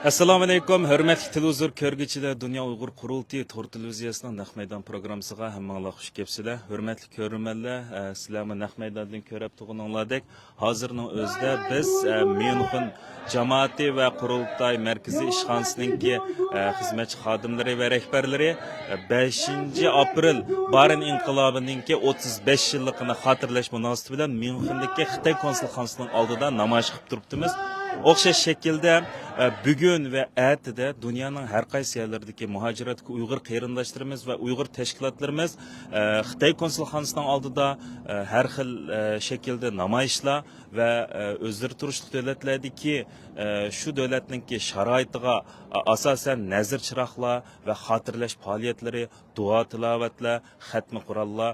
Assalomu alaykum, hurmatli televizor ko'rguvchilar, Dunyo Uyg'ur qurultiyi to'r televiziyasining naq maydon programmasiga hammanglar xush kelibsizlar. Hurmatli ko'rurmanlar, sizlarni naq maydondan ko'rib turganinglardek, hozirning o'zida biz Myunxen jamoati va qurultay markaziy ishxonasininki xizmatchi xodimlari va rahbarlari 5 aprel Barin inqilobininki 35 yilligini xotirlash munosabati bilan Myunxendagi Xitoy konsulxonasining oldida namoyish qilib turibmiz. O'xshash shaklda bugun va atida dunyoning har qaysi yerlaridagi muhojiratga Uyg'ur qarindoshlarimiz va Uyg'ur tashkilotlarimiz Xitoy konsulxonasining oldida har xil shaklda namoyishlar va o'zlari turishli davlatlardagi shu davlatningki sharoitiga asosan nazr chiroqlar va xotirlash faoliyatlari, duo tilovatlar, xatmi Qur'onlar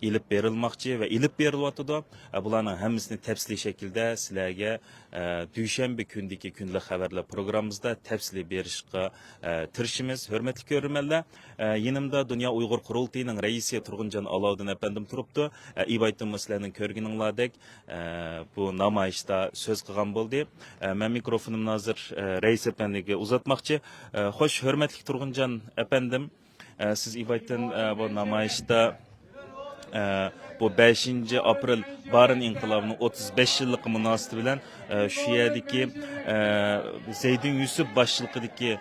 ilib berilmoqchi va ilib berilyotdi. Bularning hammasini tafsiliy shaklda sizlarga dushanba kundagi kundalik xabarlar programmamizda tafsili berishga tirishimiz. Hurmatli ko'rurmanlar, yanimda Dunyo Uyg'ur qurultiyining raisi Turg'unjon Alovuddin apandim turibdi. İbaytun sizlarning ko'rganinglardek bu namoyishda so'z qilgan bo'ldi. Men mikrofonimni hozir rais apandiga uzatmoqchi. Xo'sh, hurmatli Turg'unjon apandim, siz İbaytun bu namoyishda bu 5 aprel Barin inqilobining 35 yillik munosabati bilan shu yerdagi Zeydun Yusuf boshchiligidagi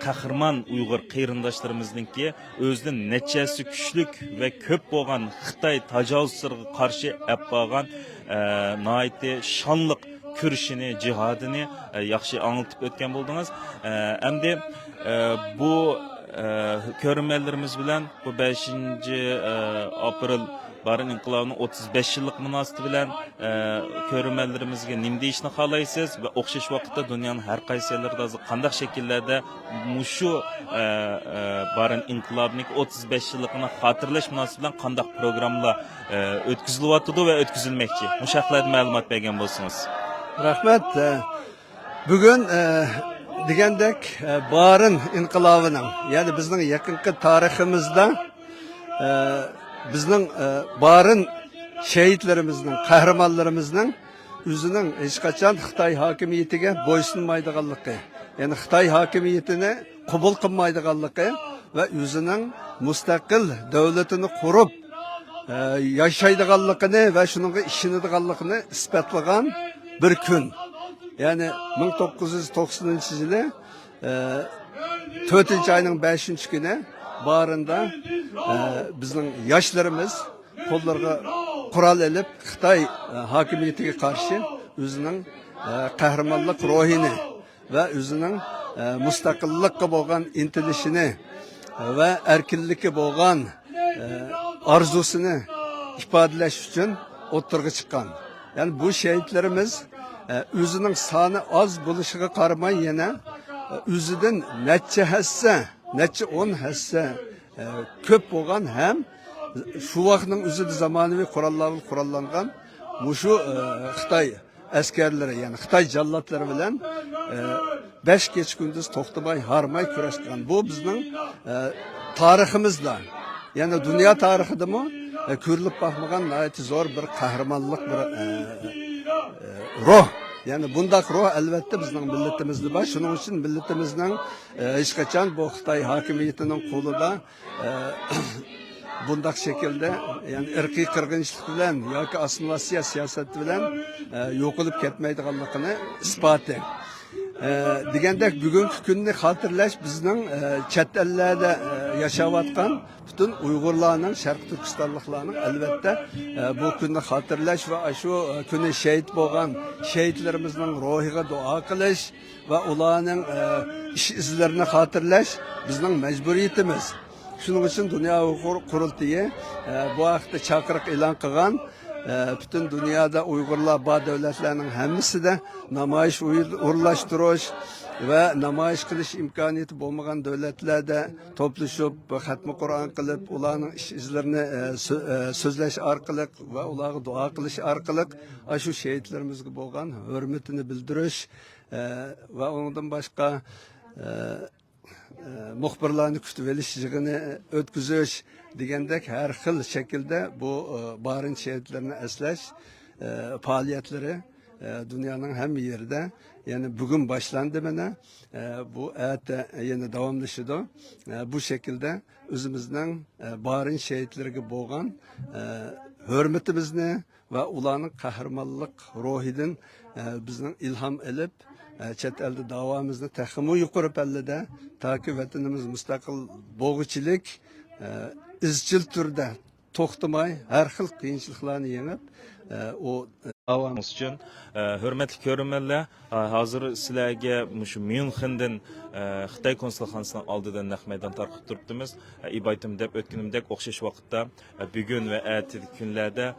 qahramon Uyg'ur qarindoshlarimizningki o'zining nechasi kuchlik va ko'p bo'lgan Xitoy tajovuzlariga qarshi olib qolgan nihoyatda shonliq kurishini, jihodini yaxshi anlatib o'tgan bo'ldingiz. Endi bu ko'rmanlarimiz bilan bu 5 aprel Barin inqilobining 35 yillik munosabati bilan ko'rmanlarimizga nima deyishni xohlaysiz va o'xshash vaqtda dunyoning har qaysi yerlarida qanday shakllarda mushu Barin inqilobining 35 yilligini xotirlash munosabati bilan qanday programmalar o'tkazilyapti va o'tkazilmoqchi? Mush haqlarda ma'lumot bergan bo'lsangiz. Rahmat. Bugun degandek Barin inqilobining, ya'ni bizning yaqinqi tariximizda bizning Barin shahidlarimizning, qahramonlarimizning o'zining hech qachon Xitoy hokimiyatiga bo'ysunmaydiganligi, ya'ni Xitoy hokimiyatini qabul qilmaydiganligi va o'zining mustaqil davlatini qurib yashaydiganligini va shunga ishonadiganligini isbotlagan bir kun. Yani 1990 yılı 4. ayının 5. günü Barin'da bizim yaşlarımız kollarına kural elip Xitoy hakimiyetiga karşı özünün kahramanlık ruhini ve özünün müstakillikka bo'lgan intilishini ve erkinlikka bo'lgan arzusunu ifadeleş için o'ttirg'i chiqqan. Yani bu şehitlerimiz özünün sani az buluşuğa qaramay yana özüden neçe hisse, neçe 10 hisse köp bo'lgan hem şu vaqtning o'zida zamonaviy qurollangan mushu Xitoy askarlari, yani Xitoy jallotlari bilan 5 keç gündüz to'xtamay, harmay kurashgan. Bu bizning tariximizda, yani dünya tarixidami ko'rilib boqmagan zo'r bir qahramonlik, bir ruh. Yani bundak ruh elbette bizning milletimizde var. Şunun için milletimizden hiç kaçan bu Xitoy hakimiyetinin qo'lida bundak şekilde, yani ırkıy qirg'inchilik bilan yoki assimilyatsiya siyosati bilan yo'qolib ketmaydiganligini isboti. Degandek bugungi kunni xotirlash bizning chet ellarda yashayotgan bütün Uyg'urlarning, Sharq Turkistonliklarning albatta bu kunni xotirlash va shu kuni shahid bo'lgan shahidlarimizning ruhiga duo qilish va ularning ish izlarini xotirlash bizning majburiyatimiz. Shuning uchun Dunyo Uyg'ur qurultiyi bu haqda chaqiriq e'lon qilgan. Bütün dünyada Uygurlar, bazı devletlerinin hemisi de namoyish uğurlaştırış ve namoyish qilish imkoniyati bo'lmagan devletlerde toplashib, xatmi Qur'on qilib, ularning ish izlarini so'zlash orqali va ularga duo qilish orqali shu shahidlarimizga bo'lgan hurmatini bildirish va undan boshqa muxbirlarni kutib olish yig'ini o'tkazish degandek har xil shaklda bu Barin şehitlerini eslash faaliyetleri dünyanın hem yerde yani bugün başlandı bana bu yine devamlaşıdı. Bu şekilde özümüzden barın şehitlerine boğan hürmetimizni ve ulanın kahramanlık ruhidin bizden ilham edip chet elde davamızda texmu yuqori pallada taki vatanimiz mustaqil bo'g'ichilik izchil turda to'xtamay har xil qiyinchiliklarni yengib o davamız için hürmetli görünmeler hazır sizlerge şu München'den Xitay konsulxanasının aldıdan naq meydan tarqib turibdimiz. İbaytım dep ötkinimdek o'xshash vaqtda bugun ve ertesi günlerde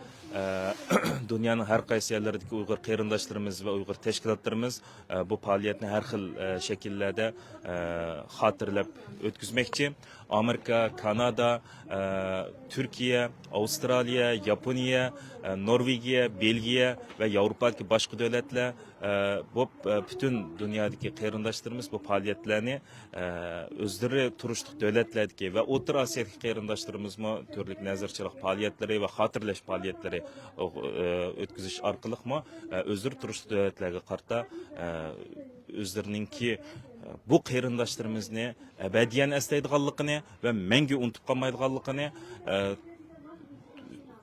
dünyanın her qaysi yerlerdeki Uyghur qarindoshlarimiz ve Uyghur teşkilatlarımız bu faaliyetini her xil şekillerde hatırlab o'tkazmoqchi. Amerika, Kanada, Türkiye, Avustralya, Yaponiya, Norvegiya, Belgiya ve Avrupa'daki başka devletler bu bütün dünyadaki qarindoshlarimiz bu faaliyetlerini özleri turuşluq devletlerdeki ve O'rta Osiyodagi qarindoshlarimiz mı türlük nazarchilik faaliyetleri ve hatırlash faaliyetleri o'tkazish orqali mı özleri turuşluq devletlerga qarta özlerininki bu qarindoshlarimizni abadiyan eslaydiganligini ve mangu unutib qolmaydiganligini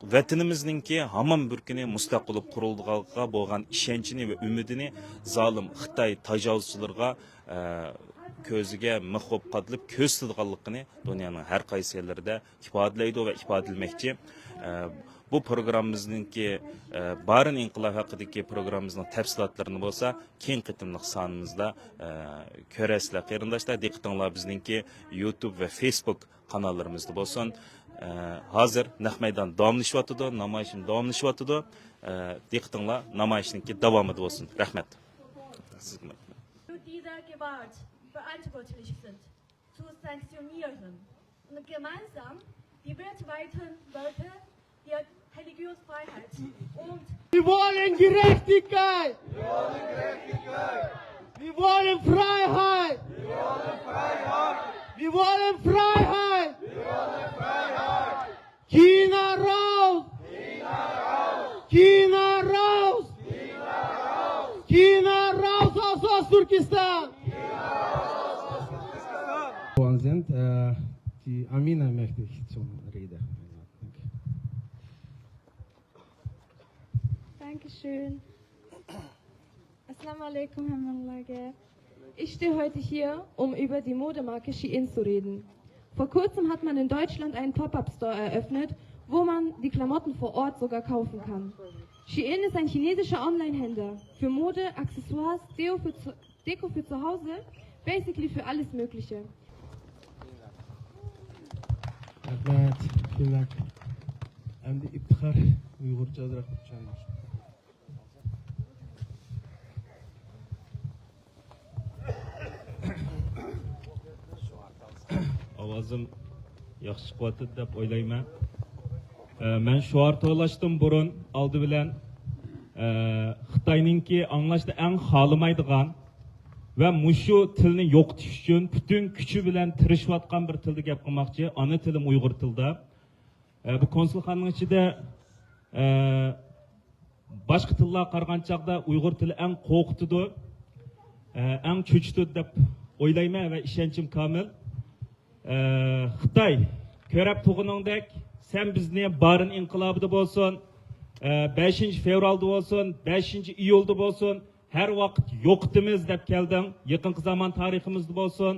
vatanimizningki hamon bir kuni mustaqil bo'lib qurildiganiga bo'lgan ishonchini va umidini zolim Xitoy tajovuzchilarga ko'ziga mix bo'lib qadilib ko'z tutganligini dunyoning har qaysi yerlarida ifodalaydi va ifodalamoqchi. Bu programmamizninki Barın İnqilab haqidagi programmamizning tafsilotlarini bo'lsa keng qitimliq sonimizda ko'rasizlar. Qarindoshlar, diqqatinglar bizninki YouTube ve Facebook kanallarımızda bo'lsin. Hazır naq meydan davomlashyapti, namoyishim davomlashyapti. Diqqatinglar, namoyishninki davomida bo'lsin. Rahmat. Sizga dieser Gewalt verantwortlich sind, zu sanktionieren und gemeinsam die weltweiten Werte der Religionsfreiheit und wir wollen Gerechtigkeit! Wir wollen Gerechtigkeit! Wir wollen Freiheit! Wir wollen Freiheit! Wir wollen Freiheit! Wir wollen Freiheit! China raus! China raus! China raus! China raus! China raus aus Osttürkistan! China raus aus Osttürkistan! Sind die Amina möchte ich zum Rede. Dankeschön. Assalamu alaikum, Herr Manlage. Ich stehe heute hier, um über die Modemarke Shein zu reden. Vor kurzem hat man in Deutschland einen Pop-Up-Store eröffnet, wo man die Klamotten vor Ort sogar kaufen kann. Shein ist ein chinesischer Online-Händler für Mode, Accessoires, Deko für zu Hause, basically für alles Mögliche. Rahmat, vielen Dank. Endi iftixor Uyg'urcha ozroq tushunamiz. Ovozim yaxshi chiqyapti deb o'ylayman. Men shuar to'lashdan burun oldi bilan Xitoyninki anglashni eng xohlamaydigan va mushu tilni yo'qotish uchun butun kuchi bilan tirishayotgan bir tilda gap qilmoqchi. Ona tilim Uyg'ur tilida. Bu konsulxonaning ichida boshqa tillarga qaragan chaqda Uyg'ur tili eng qo'rqitidi, eng cho'chitadi deb o'ylayman va ishonchim komil. Xitoy ko'rab tug'uningdek sen bizni Barın inqilobida bo'lsin, 5 fevralda bo'lsin, 5 iyulda bo'lsin, her vaqt yo'qitimiz deb kelding. Yaqinqi zamon tariximizda bo'lsin,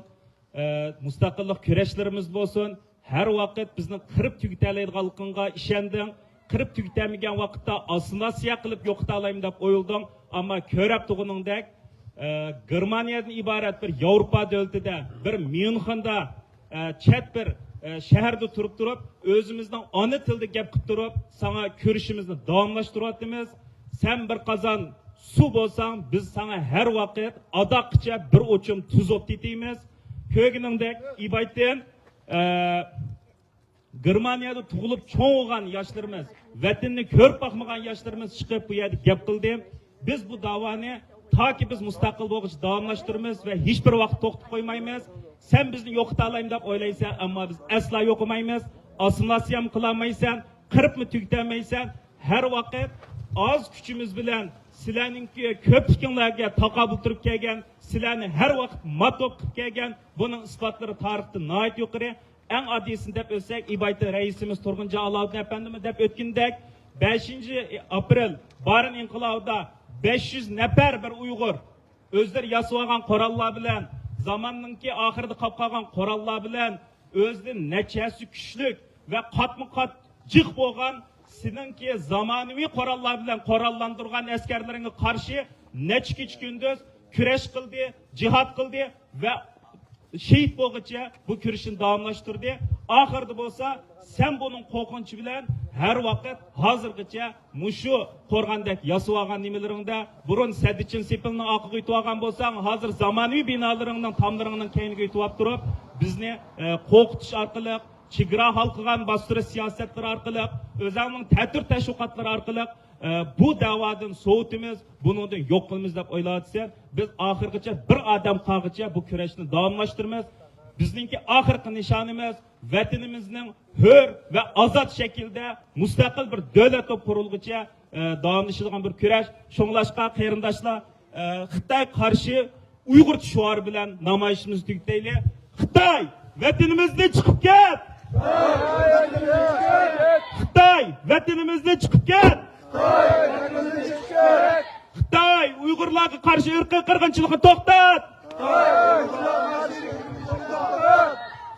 mustaqillik kurashlarimiz bo'lsin, her vaqt bizni qirib tugutalaydiganligingga ishonding. Qirib tugutamagan vaqtda asnasiya qilib yo'qita olayman deb o'yilding, ammo ko'rab tug'uningdek Germaniyadan iborat bir Yevropa davlatida, bir Münchenda chet bir shaharda turib o'zimizning ona tilida gap qilib turib sana ko'rishimizni davomlashtiryapmiz. Sen bir qozon suv bo'lsang, biz sana her vaqt adoqcha bir o'chim tuz o'titimiz. Ko'rganingdek ibaytin Germaniyada tug'ilib cho'ng bo'lgan yoshlarimiz, vatanni ko'rib boqmagan yoshlarimiz chiqib bu yerda gap qildi. Biz bu davoni toki biz mustaqil bo'lg'ich davomlashtiramiz va hech bir vaqt to'xtatib qo'ymaymiz. Sen bizni yo'qota olayman deb o'ylaysan, ammo biz aslo yo'qolmaymiz. Assimilyatsiya ham qilolmaysan, qiribmi tugutamaysan. Har vaqt oz kuchimiz bilan sizlarninki ko'pliginglarga taqobil turib kelgan, sizlarni har vaqt matop qilib kelgan, buning isbotlari tarixda nihoyat yuqori. Eng oddiysin deb o'tsak, İBAYT raisimiz Turg'unjon Aloddin apandimiz deb o'tgandek 5 aprel Barin inqilobida 500 nafar bir Uyg'ur o'zlari yasab olgan qurollar bilan, zamonninki oxirida qolib qolgan qurollar bilan o'zining nechasi kuchlik va qatma-qat jiq bo'lgan sizinki zamonaviy qurollar bilan qurollantirgan askarlaringga qarshi necha kecha kunduz kurash qildi, jihad qildi va şehit bo'lguncha bu kurashni davomlashtirdi. Oxirida bo'lsa, sen buning qo'rqinchi bilan har vaqt hozirgacha mushu qo'rg'andek yasab olgan nimalaringda burun Sadichin sepilni oqiga yutib olgan bo'lsang, hozir zamonaviy binolaringning tomlaringning keyniga yutib olib turib, bizni qo'rqitish orqali, chegara hal qilgan bostirish siyosatlari orqali, o'zingning ta'tir tashviqotlari orqali bu da'vodan so'utimiz, buningdan yo'q qilamiz deb o'ylayapsan. Biz oxirgacha bir odam qolguncha bu kurashni davomlashtiramiz. Bizningki oxirgi nishonimiz vatanimizning hur va ozod shaklda mustaqil bir davlat qurilguncha davomlashadigan bir kurash. Shunglashqa qarindoshlar, Xitoy qarshi Uyg'ur shuari bilan namoyishimizni tugataylik. Xitoy vatanimizdan chiqib ket! Xitoy vatanimizdan chiqib ket! Xitoy Uyg'urlarga qarshi irqiy qirg'inchilikni to'xtat!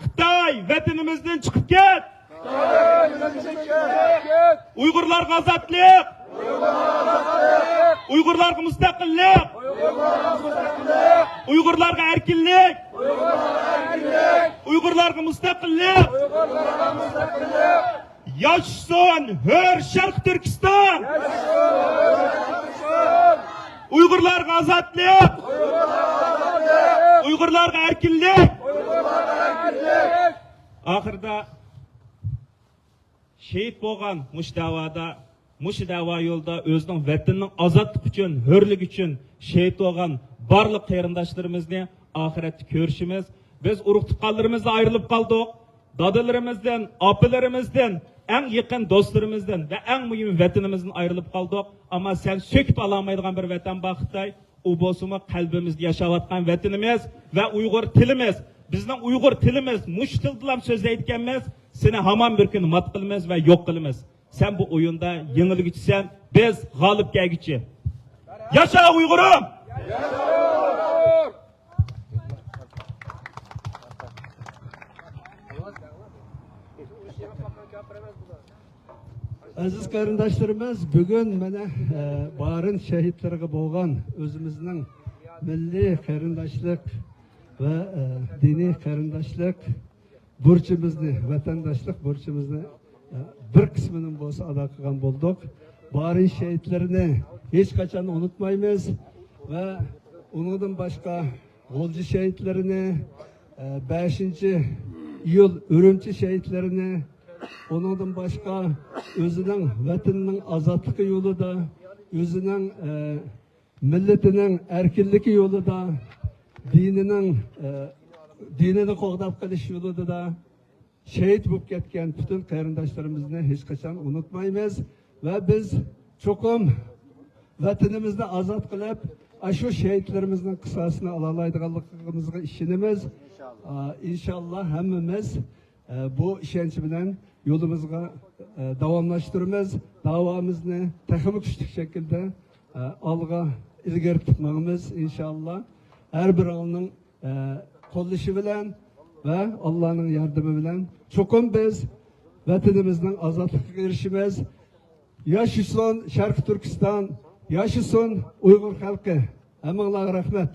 Xitoy vatanimizdan chiqib ket! Uyg'urlarga ozodlik! Uyg'urlarga mustaqillik! Uyg'urlarga erkinlik! Uyg'urlarga mustaqillik! Yaşasın hür Şarkı Türkistan! Uygurlarga azatlık! Uygurlarga erkinlik! Ahırda şehit bo'lgan mush dava yolda özünün vatanning azatlık için, hürlük için şehit bo'lgan barlık qarindoshlarimizni ahiretde ko'rishimiz. Biz urug' tuqqanlarimizdan ayrılıp kaldık. Dadalarimizdan, opalarimizdan, en yakın dostlarımızdan ve en mühim vatanımızdan ayrılıp kaldık. Ama sen söküp alamaydıgan bir vatan Xitoy, o bosuma kalbimizde yaşavatkan vatanımız ve Uygur tilimiz. Bizden Uygur tilimiz, muş tildilam sözleydikenimiz, seni haman bir gün mat kılımız ve yok kılımız. Sen bu oyunda yenilgiçsen, biz galip gelgiçi. Yaşa Uygurum! Aziz qarindoshlarimiz, bugun mana Barin şehitlerine bo'lgan o'zimizning milliy qarindoshlik va diniy qarindoshlik burchimizni, vatandoshlik burchimizni bir qisminin bo'lsa ado qilgan bo'ldik. Barin şehitlerini hech qachon unutmaymiz va undan boshqa G'o'lji şehitlerini, 5 iyul Ürümçi şehitlerini, ondan başka özünün vatanının azatlığı yolu da, özünün milletinin erkinlik yolu da, dinini qo'g'dab qilish yo'lida da şehit bo'lib ketgan bütün qarindoshlarimizni hech qachon unutmaymiz va biz cho'qim vatanimizni azod qilib, shu şehitlerimizning qissasini ola oladiganligimizga ishonamiz. İnşallah hammamiz bu ishonch bilan yolumuzga davomlashtiramiz, davomimizni texnik kuchli shaklda olg'a ilgari tutmoqmiz inshaalloh. Her bir alının qo'llashi bilan ve Allah'ın yardımı bilan cho'qim biz vatanimizning azodligiga erishimiz. Yaşasın Şarkı Türkistan, yaşasın Uygur halkı. Hammalarga rahmat.